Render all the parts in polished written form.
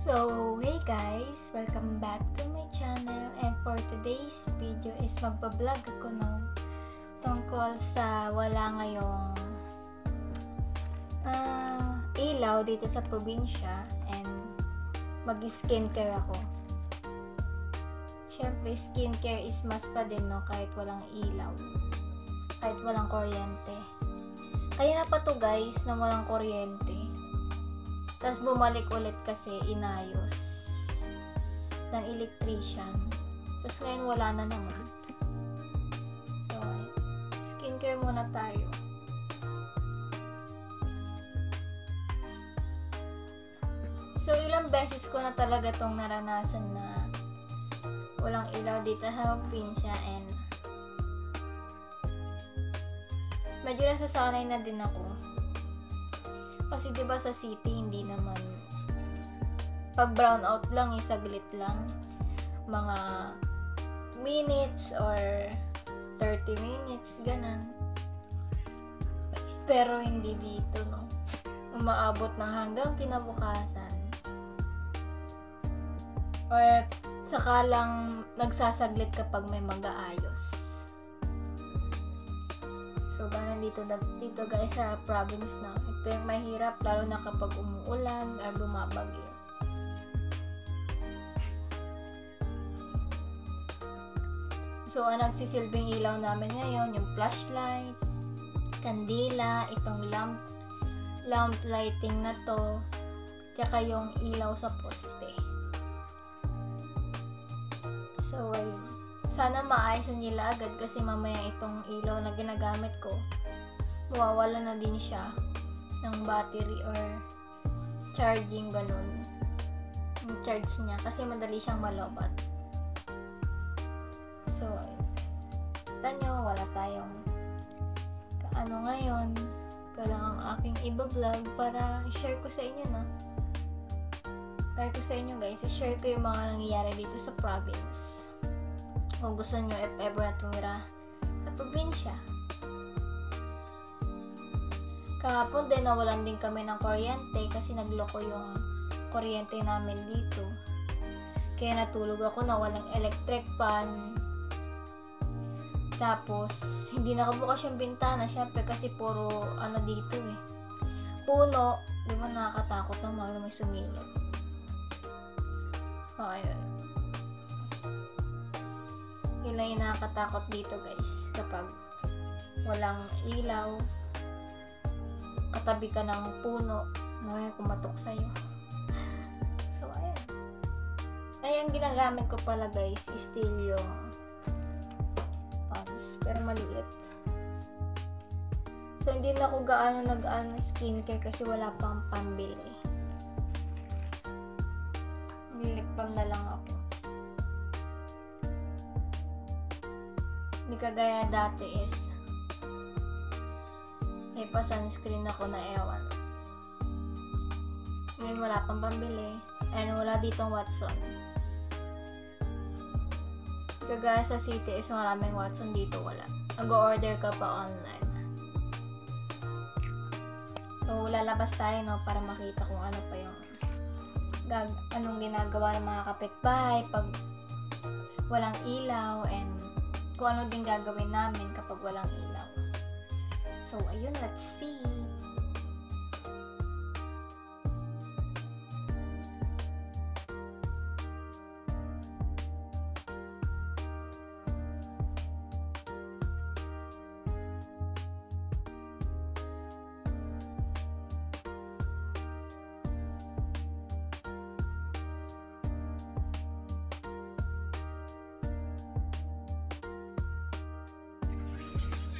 So, hey guys! Welcome back to my channel, and for today's video is magbablog ako tungkol sa wala ngayong ilaw dito sa probinsya, and mag-skincare ako. Syempre, skincare is must pa din, no? Kahit walang ilaw, kahit walang kuryente. Kaya na pa to guys, na walang kuryente. Tapos bumalik ulit kasi inayos ng electrician. Tapos ngayon wala na naman. So, skincare muna tayo. So, ilang beses ko na talaga tong naranasan na walang ilaw dito sa probinsya, and medyo nasasanay na din ako. Kasi diba sa city, hindi naman pag brown out lang, saglit lang, mga minutes or 30 minutes, ganun. Pero hindi dito, no? Umaabot ng hanggang kinabukasan. Or saka lang nagsasaglit kapag may mag-aayos. So, ganun dito guys sa province na. Ito yung mahirap, lalo na kapag umuulan or bumabagyo. So, ang nagsisilbing ilaw namin ngayon, yung flashlight, kandila, itong lamp lighting na to, kaya yung ilaw sa poste. So, ayun. Sana maayos nila agad kasi mamaya itong ilaw na ginagamit ko, mawawala na din siya ng battery or charging, ganun. Yung charge niya kasi madali siyang malobat. So, kita nyo, wala tayong kaano ngayon. Ito lang ang aking iba-vlog para i-share ko sa inyo, na. Share ko sa inyo guys, i-share ko yung mga nangyayari dito sa province. Kung gusto nyo, if ever na tumira sa probinsya. Kahapon din, nawalan din kami ng kuryente kasi nagloko yung kuryente namin dito. Kaya natulog ako na walang electric fan. Tapos, hindi nakabukas yung bintana, syempre kasi puro dito puno. Di ba nakakatakot ng mga may sumilip? So, ayun. Yun lang yung nakakatakot dito guys, kapag walang ilaw, katabi ka ng puno, may kumatok sa'yo. So, ayan. Ayan, ginagamit ko pala guys, is still yung pants, pero maliit. So, hindi na ako gaano nag-ano skincare kasi wala pang pambili. Lip balm na lang ako. Hindi kagaya dati is may pa sunscreen ako na ewan. Ngayon wala pang pambili, and wala ditong Watson. Kagaya sa city is maraming Watson, dito wala. Nag-order ka pa online. So lalabas tayo, no, para makita kung ano pa yung anong ginagawa ng mga kapitbahay pag walang ilaw, and kung ano din gagawin namin kapag walang ilaw. So, ayun, let's see.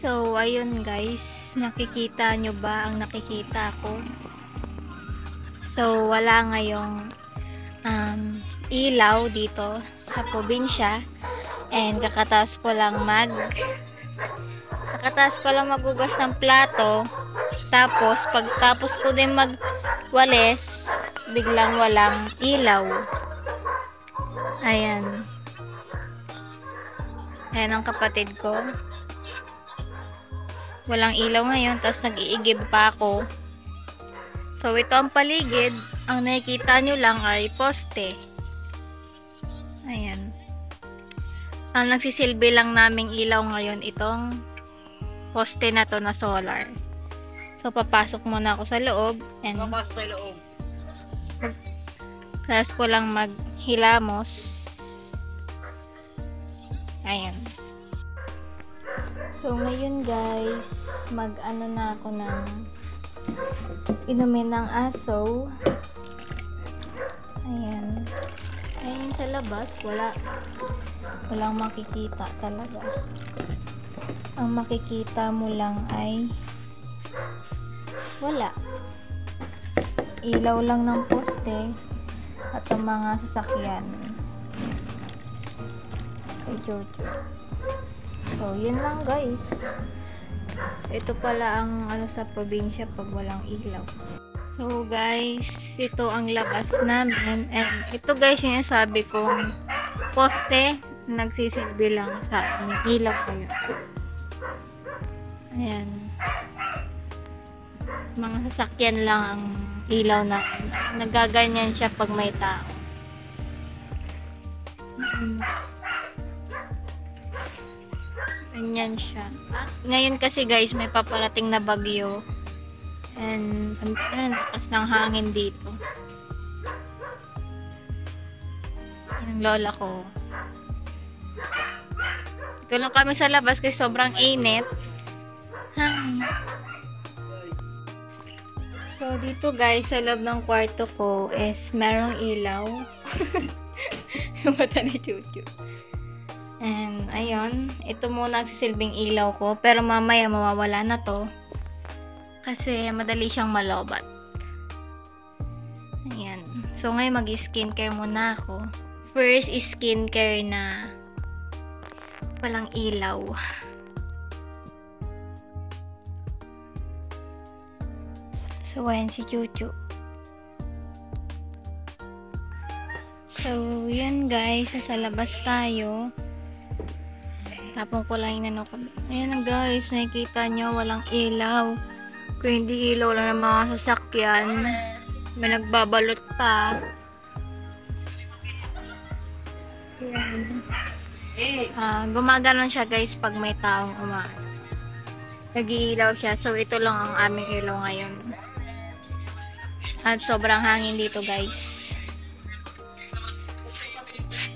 So, ayun guys, nakikita nyo ba ang nakikita ko? So, wala ngayong ilaw dito sa probinsya, and kakataas ko lang magugas ng plato, tapos pagtapos ko din magwalis, biglang walang ilaw. Ayan. Ayan ang kapatid ko. Walang ilaw ngayon, tapos nag-iigib pa ako. So, ito ang paligid. Ang nakikita nyo lang ay poste. Ayan. Ang nagsisilbi lang naming ilaw ngayon itong poste na to na solar. So, papasok muna ako sa loob. And Papasok tayo loob. tapos ko lang maghilamos. Ayan. So, ngayon guys, mag-ano na ako ng inumin ng aso. Ayan. Ayan sa labas, walang makikita talaga. Ang makikita mo lang ay wala. Ilaw lang ng poste at ang mga sasakyan. Kay Jojo. So, yun lang guys. Ito pala ang ano sa probinsya pag walang ilaw. So guys, ito ang labas namin. And ito guys yung sabi kong poste, nagsisilbi lang sa ilaw kayo. Ayan. Mga sasakyan lang ang ilaw na nagaganyan siya pag may tao. Ganyan siya. At ngayon kasi guys, may paparating na bagyo. And ayan, lakas ng hangin dito. Yung lola ko. Ito lang kami sa labas kasi sobrang init. So, dito guys, sa loob ng kwarto ko is merong ilaw. Yung mata ni Chuchu. And, ayun. Ito muna ang sisilbing ilaw ko. Pero mamaya mawawala na to. Kasi madali siyang malobat. Ayan. So, ngayon mag-skincare muna ako. First is skincare na walang ilaw. So, ayan si Chuchu. So, yan guys. Sa labas tayo. Tapon ko lang yung ko. Ayan guys. Nakikita nyo, walang ilaw. Kung hindi ilaw lang ng mga sasakyan. May nagbabalot pa. Gumaganon siya guys pag may taong nag-iilaw siya. So, ito lang ang aming ilaw ngayon. At sobrang hangin dito guys.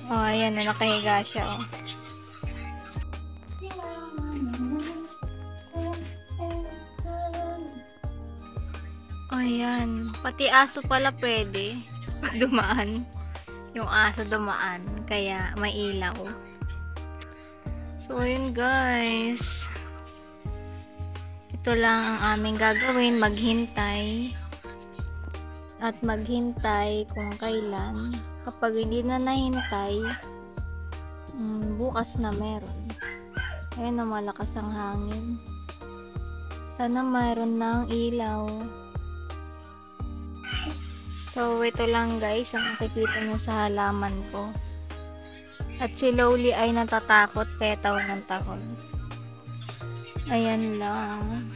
Oh, ayan na, nakahiga siya. Oh. Ayan. Pati aso pala pwede. Pag dumaan. Yung aso dumaan. Kaya may ilaw. So, ayun guys. Ito lang ang aming gagawin. Maghintay. At maghintay kung kailan. Kapag hindi na nahintay, bukas na meron. Ayun na, malakas ang hangin. Sana mayroon ng ilaw. So, ito lang guys ang nakikita nyo sa halaman ko. At si Lowly ay natatakot kaya tawag ng takot. Ayan lang.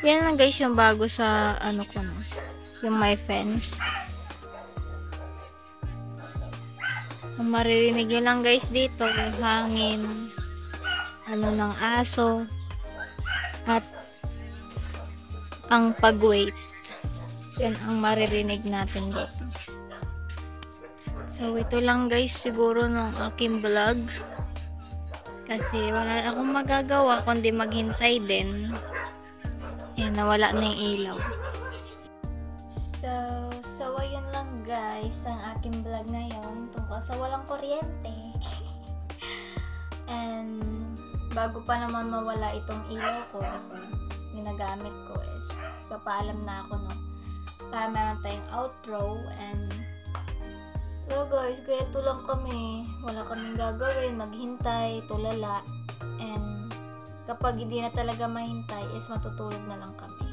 Yan lang guys yung bago sa ano ko no. Yung my fence. Ang maririnig nyo lang guys dito yung hangin. Ano ng aso. At ang pag-wait. Yan ang maririnig natin dito. So, ito lang guys siguro nung aking vlog. Kasi wala akong magagawa kundi maghintay din. Yan, nawala na yung ilaw. So ayun lang guys ang aking vlog na yun tungkol sa walang kuryente. And bago pa naman mawala itong ilaw ko, ito, ginagamit ko is papaalam na ako no. Para meron tayong outro and so guys, kaya ito lang kami. Wala kaming gagawin, maghintay, tulala. And kapag hindi na talaga mahintay is matutulog na lang kami.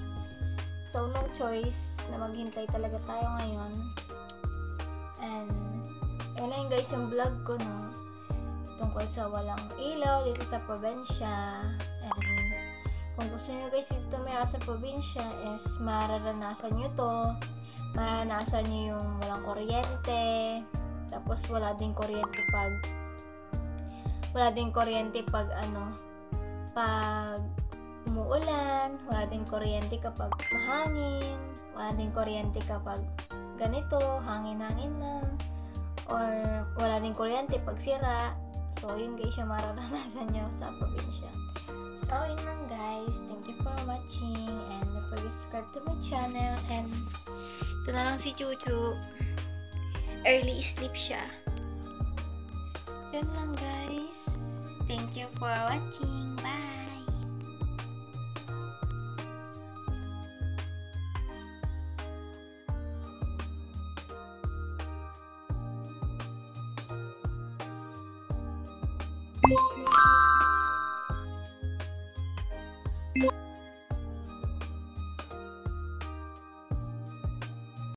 So no choice na maghintay talaga tayo ngayon. And yun na yun guys yung vlog ko no. Tungkol sa walang ilaw dito sa probinsya. And Kung gusto nyo guys dito tumira sa probinsya is mararanasan nyo to. Mararanasan nyo yung walang kuryente. Tapos wala din kuryente pag umuulan, wala din kuryente kapag mahangin, wala din kuryente kapag ganito, hangin-hangin lang, or wala din kuryente pag sira. So, yun guys yung mararanasan nyo sa probinsya. So, yun lang guys. Thank you for watching and don't forget to subscribe to my channel. And ito na lang si Chuchu. Early sleep siya. Yun lang guys. Thank you for watching. Bye!